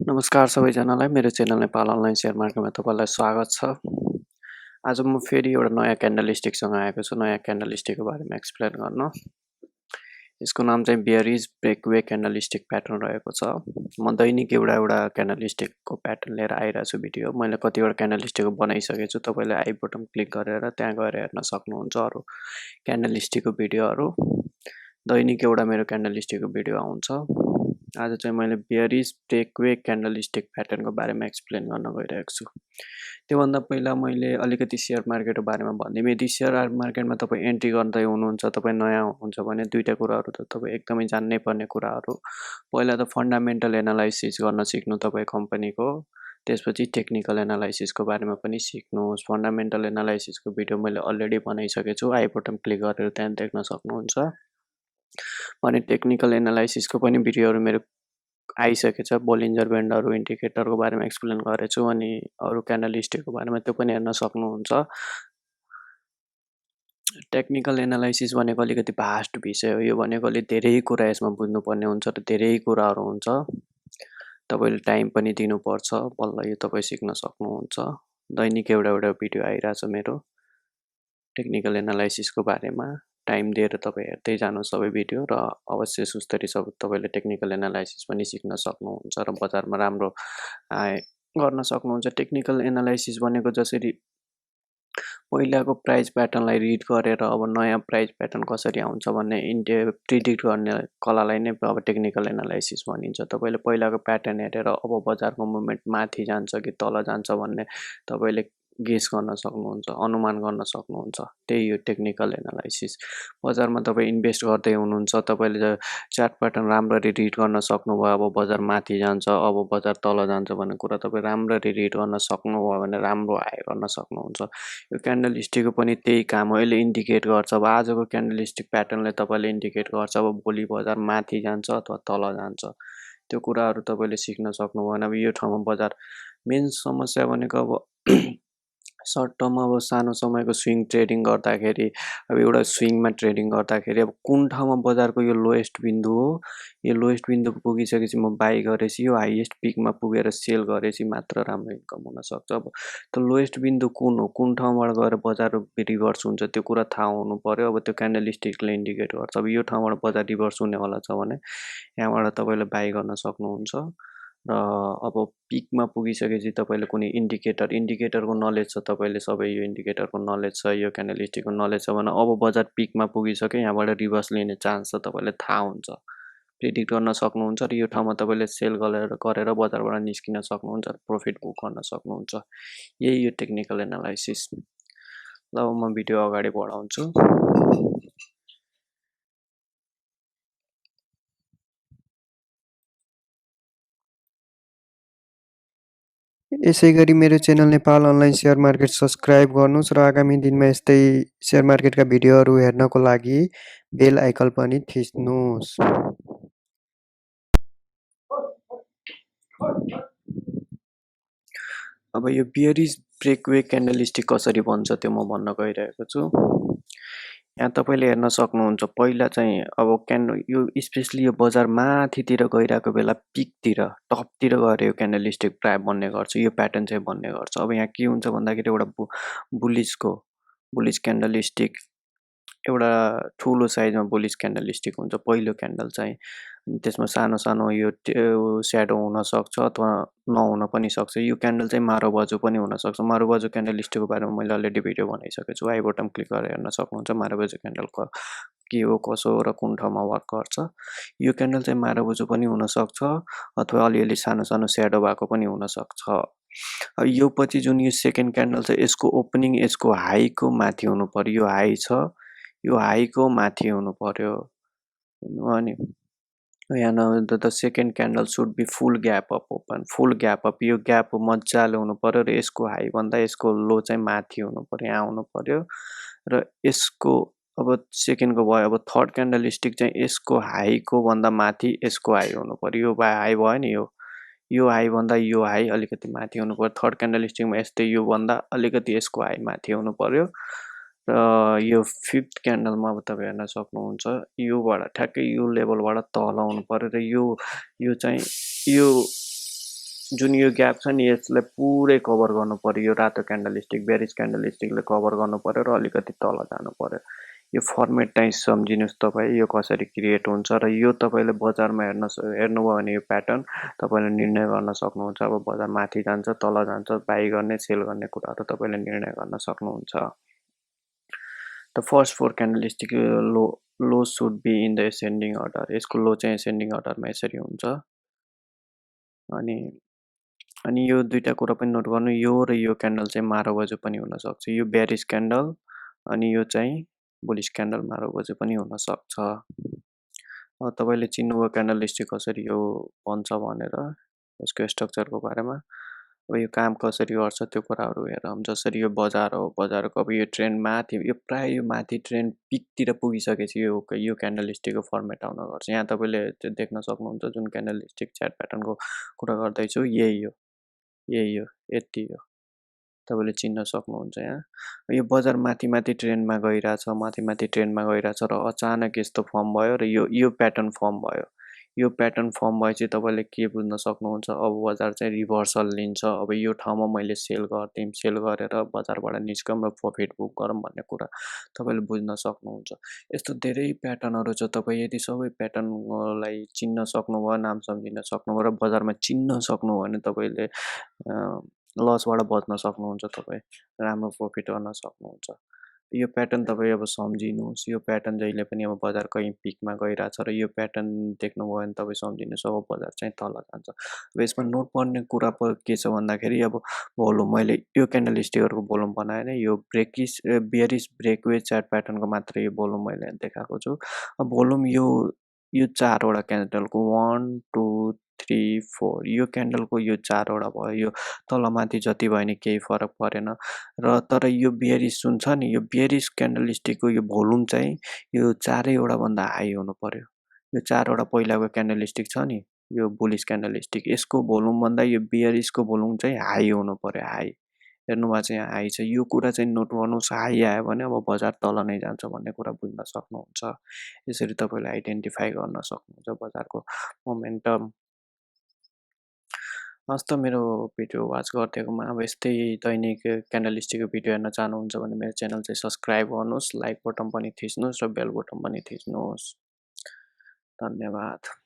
नमस्कार सबैजनालाई मेरो च्यानल नेपाल अनलाइन सेयर मार्केटमा तपाईलाई स्वागत छ। आज म फेरि एउटा नयाँ क्यान्डलस्टिकसँग आएको छु। नयाँ क्यान्डलस्टिकको बारेमा एक्सप्लेन गर्न। यसको नाम चाहिँ बेयरिश ब्रेकवे क्यान्डलस्टिक प्याटर्न रहेको छ। म दैनिक एउटा क्यान्डलस्टिकको प्याटर्न लिएर आइरहेको छु भिडियो। मैले कतिवटा क्यान्डलस्टिक बनाइसकेको छु। तपाईले आई बटन क्लिक गरेर त्यहाँ गएर हेर्न सक्नुहुन्छ अरु क्यान्डलस्टिकको भिडियोहरु। दैनिक एउटा मेरो क्यान्डलस्टिकको भिडियो आउँछ। आज चाहिँ मैले बेयरिश ब्रेकवे क्यान्डलस्टिक प्याटर्नको बारेमा एक्सप्लेन गर्न गइरहेको छु। त्योभन्दा पहिला मैले अलिकति शेयर मार्केटको बारेमा भनिदिएँ। यदि शेयर मार्केटमा तपाईँ एन्ट्री गर्दै हुनुहुन्छ, तपाईँ नयाँ हुनुहुन्छ भने दुईटा कुराहरू त तपाईँ एकदमै जान्नै पर्ने कुराहरू। पहिला त फन्डामेन्टल एनालाइसिस गर्न सिक्नु तपाईँ कम्पनीको। त्यसपछि टेक्निकल एनालाइसिसको बारेमा पनि सिक्नुहोस्। फन्डामेन्टल एनालाइसिसको भिडियो मैले अलरेडी बनाइसकेको छु। आई बटन क्लिक गरेर त्यहाँ देख्न सक्नुहुन्छ। अनि टेक्निकल एनालाइसिसको पनि भिडियोहरू मेरो आइसकेको छ। बोलिन्जर ब्यान्डहरु इन्डिकेटरको बारेमा एक्सप्लेन गरेको छु अनि अरु क्यान्डलस्टिकको बारेमा त्यो पनि हेर्न सक्नुहुन्छ। टेक्निकल एनालाइसिस भनेको अलिकति भास्ट विषय हो। यो भनेको अलि धेरै कुरा यसमा बुझ्नुपर्ने हुन्छ र धेरै कुराहरू हुन्छ। तपाईले टाइम पनि दिनुपर्छ। बल्ल यो तपाई सिक्न सक्नुहुन्छ। दैनिक एउटा भिडियो आइराछ मेरो टेक्निकल एनालाइसिसको बारेमा। टाइम दिएर तपाईँ हेर्दै जानु सबै भिडियो र अवश्य सुस्तरी सब तपाईले टेक्निकल एनालाइसिस पनि सिक्न सक्नुहुन्छ र बजारमा राम्रो आय गर्न सक्नुहुन्छ। टेक्निकल एनालाइसिस भनेको जसरी पहिलाको प्राइस प्याटर्नलाई रिड गरेर अब नयाँ प्राइस प्याटर्न कसरी आउँछ भन्ने प्रिडिक्ट गर्ने कलालाई नै अब टेक्निकल एनालाइसिस भनिन्छ। तपाईले पहिलाको प्याटर्न हेरेर अब बजारको मुभमेन्ट माथि जान्छ कि तल जान्छ भन्ने तपाईले गेस गर्न सक्नुहुन्छ, अनुमान गर्न सक्नुहुन्छ। त्यही हो टेक्निकल एनालाइसिस। बजारमा तपाईँ इन्भेस्ट गर्दै हुनुहुन्छ, तपाईले चार्ट प्याटर्न राम्ररी रिड गर्न सक्नुभयो, अब बजार माथि जान्छ, अब बजार तल जान्छ भन्ने कुरा तपाईँ राम्ररी रिड गर्न सक्नुभयो भने राम्रो आय गर्न सक्नुहुन्छ। यो क्यान्डलस्टिकको पनि त्यही काम हो। यसले इन्डिकेट गर्छ अब आजको क्यान्डलस्टिक प्याटर्नले तपाईले इन्डिकेट गर्छ अब भोलि बजार माथि जान्छ अथवा तल जान्छ। त्यो कुराहरू तपाईले सिक्न सक्नुभयो भने अब यो ठाउँमा बजार मेन समस्या भनेको अब सर्ट टर्म अब सानो समयको स्विङ ट्रेडिङ गर्दाखेरि अब एउटा स्विङमा ट्रेडिङ गर्दाखेरि अब कुन ठाउँमा बजारको यो लोएस्ट बिन्दु हो, यो लोएस्ट बिन्दु पुगिसकेपछि म बाई गरेपछि यो हाईएस्ट पिकमा पुगेर सेल गरेपछि मात्र राम्रो इन्कम हुन सक्छ। अब त्यो लोएस्ट बिन्दु कुन हो, कुन ठाउँबाट गएर बजार रिभर्स हुन्छ त्यो कुरा थाहा हुनु पर्यो। अब त्यो क्यान्डलस्टिकले इन्डिकेट गर्छ अब यो ठाउँबाट बजार रिभर्स हुनेवाला छ भने यहाँबाट तपाईले बाई गर्न सक्नुहुन्छ। र अब पिकमा पुगिसकेपछि तपाईले कुनै इन्डिकेटरको नलेज छ, तपाईले सबै यो इन्डिकेटरको नलेज छ, यो क्यान्डलस्टिकको नलेज छ भने अब बजार पिकमा पुगिसक्यो यहाँबाट रिभर्स लिने चान्स छ तपाईले थाहा हुन्छ, प्रेडिक्ट गर्न सक्नुहुन्छ र यो ठाउँमा तपाईले सेल गरेर बजारबाट निस्किन सक्नुहुन्छ र प्रफिट बुक गर्न सक्नुहुन्छ। यही यो टेक्निकल एनालाइसिस। ल म भिडियो अगाडि बढाउँछु। यसैगरी मेरो channel Nepal online share market subscribe गर्नुहोस् र आगामी दिनमा यस्तै सेयर मार्केटका भिडियोहरू हेर्नको लागि बेल आइकन पनि थिच्नुहोस्। अब यो बेयरिश ब्रेकवे क्यान्डलस्टिक कसरी बन्छ त्यो म भन्न गइरहेको छु। यहाँ तपाईले हेर्न सक्नुहुन्छ पहिला चाहिँ अब यो स्पेशली यो बजार माथितिर गइरहेको बेला पिकतिर टपतिर गएर यो क्यान्डलस्टिक प्राय बन्ने गर्छ, यो प्याटर्न चाहिँ बन्ने गर्छ। अब यहाँ के हुन्छ भन्दाखेरि एउटा बुलिश क्यान्डलस्टिक एउटा ठुलो साइजमा बुलिश क्यान्डलस्टिक हुन्छ पहिलो क्यान्डल चाहिँ। त्यसमा सानो सानो यो स्याडो हुन सक्छ अथवा नहुन पनि सक्छ। यो क्यान्डल चाहिँ मारुबोजु पनि हुन सक्छ। मारुबोजु क्यान्डलस्टिकको बारेमा मैले अलरेडी भिडियो बनाइसकेको छु। आई बटन क्लिक गरेर हेर्न सक्नुहुन्छ मारुबोजु क्यान्डल के हो कसो र कुन ठाउँमा वर्क गर्छ। यो क्यान्डल चाहिँ मारुबोजु पनि हुन सक्छ अथवा अलिअलि सानो सानो स्याडो भएको पनि हुन सक्छ। यो पछि जुन यो सेकेन्ड क्यान्डल छ यसको ओपनिङ यसको हाईको माथि हुनु पर्यो। यो हाई छ, यो हाईको माथि हुनु पर्यो अनि यहाँ the second candle should be full gap up open, full gap up. यो ग्याप मजाले हुनु पर्यो र यसको हाई भन्दा यसको लो चाहिँ माथि हुनु पर्यो, यहाँ हुनु पर्यो र यसको अब सेकेन्डको भयो। अब थर्ड क्यान्डलस्टिक चाहिँ यसको हाईको भन्दा माथि यसको हाई हुनु पर्यो। यो हाई भयो नि, यो हाई भन्दा यो हाई अलिकति माथि हुनु पर्यो। थर्ड क्यान्डलस्टिकमा यस्तै यो भन्दा अलिकति यसको हाई माथि हुनु पर्यो र यो फिफ्थ क्यान्डलमा अब तपाईँ हेर्न सक्नुहुन्छ योबाट ठ्याक्कै यो लेभलबाट तल आउनु पर्यो र यो चाहिँ जुन यो ग्याप छ नि यसलाई पुरै कभर गर्नु पर्यो, यो रातो क्यान्डलस्टिक बेरिस क्यान्डलस्टिकले कभर गर्नु पर्यो र अलिकति तल जानु पर्यो। यो फर्मेट चाहिँ सम्झिनुहोस् तपाईँ, यो कसरी क्रिएट हुन्छ र यो तपाईँले बजारमा हेर्नुभयो भने यो प्याटर्न तपाईँले निर्णय गर्न सक्नुहुन्छ। अब बजार माथि जान्छ तल जान्छ, बाई गर्ने सेल गर्ने कुराहरू तपाईँले निर्णय गर्न सक्नुहुन्छ। The first 4 candlestick low should be in the ascending order, यसको लो चाहिँ एसेन्डिङ अर्डरमा यसरी हुन्छ। अनि यो दुईटा कुरा पनि नोट गर्नु, यो र यो क्यान्डल चाहिँ मारुबोजु पनि हुनसक्छ। यो बेरिस क्यान्डल अनि यो चाहिँ बुलिस क्यान्डल मारुबोजु पनि हुनसक्छ। तपाईँले चिन्नुभयो क्यान्डलस्टिक कसरी यो बन्छ भनेर, यसको स्ट्रक्चरको बारेमा। अब यो काम कसरी गर्छ त्यो कुराहरू हेरौँ। जसरी यो बजार हो, बजारको अब यो ट्रेन्ड माथि, यो प्रायः यो माथि ट्रेन्ड पिकतिर पुगिसकेपछि यो क्यान्डलस्टिकको फर्मेट आउन गर्छ। यहाँ तपाईँले देख्न सक्नुहुन्छ जुन क्यान्डलस्टिक च्याट प्याटर्नको कुरा गर्दैछु यही हो, यति हो, तपाईँले चिन्न सक्नुहुन्छ। यहाँ यो बजार माथि माथि ट्रेन्डमा गइरहेछ, माथि माथि ट्रेन्डमा गइरहेछ र अचानक यस्तो फर्म भयो र यो प्याटर्न फर्म भयो। यो प्याटर्न फर्म भएपछि तपाईँले के बुझ्न सक्नुहुन्छ, अब बजार चाहिँ रिभर्सल लिन्छ। अब यो ठाउँमा मैले सेल गरिदिउँ, सेल गरेर बजारबाट निस्कौँ र प्रफिट बुक गरौँ भन्ने कुरा तपाईँले बुझ्न सक्नुहुन्छ। यस्तो धेरै प्याटर्नहरू छ, तपाईँ यदि सबै प्याटर्नलाई चिन्न सक्नुभयो, नाम सम्झिन सक्नुभयो र बजारमा चिन्न सक्नुभयो भने तपाईँले लसबाट बच्न सक्नुहुन्छ, तपाईँ राम्रो प्रफिट गर्न सक्नुहुन्छ। यो प्याटर्न तपाईँ अब सम्झिनुहोस्, यो प्याटर्न जहिले पनि अब बजार कहीँ पिकमा गइरहेछ र यो प्याटर्न देख्नुभयो भने तपाईँ सम्झिनुहोस् अब बजार चाहिँ तल जान्छ। अब यसमा नोट पर्ने कुरा के छ भन्दाखेरि अब भोल्युम, मैले यो क्यान्डलस्टिकहरूको भोल्युम बनाएँ भने यो बेरिस ब्रेकवे च्याट प्याटर्नको मात्र यो भोल्युम मैले देखाएको छु। अब भोल्युम यो चारवटा क्यान्डलको 1 2 3 4 यो क्यान्डलको यो चारवटा भयो, यो तलमाथि जति भयो नि केही फरक परेन। र तर यो बेरिस जुन छ नि, यो बेरिस क्यान्डलस्टिकको यो भोल्युम चाहिँ यो चारैवटा भन्दा हाई हुनु पर्यो। यो चारवटा पहिलाको क्यान्डलस्टिक छ नि, यो बुलिस क्यान्डलस्टिक, यसको भोल्युम भन्दा यो बेरिसको भोल्युम चाहिँ हाई हुनु पर्यो, हाई। हेर्नुभएको चाहिँ यहाँ हाई छ, यो कुरा चाहिँ नोट गर्नुहोस्। हाई आयो भने अब बजार तल नै जान्छ भन्ने कुरा बुझ्न सक्नुहुन्छ। यसरी तपाईँले आइडेन्टिफाई गर्न सक्नुहुन्छ बजारको मोमेन्टम। हस् त, मेरो भिडियो वाच गरिदिएकोमा। अब यस्तै दैनिक क्यान्डलस्टिकको भिडियो हेर्न चाहनुहुन्छ भने मेरो च्यानल चाहिँ सब्सक्राइब गर्नुहोस्, लाइक बटन पनि थिच्नुहोस् र बेल बटन पनि थिच्नुहोस्। धन्यवाद।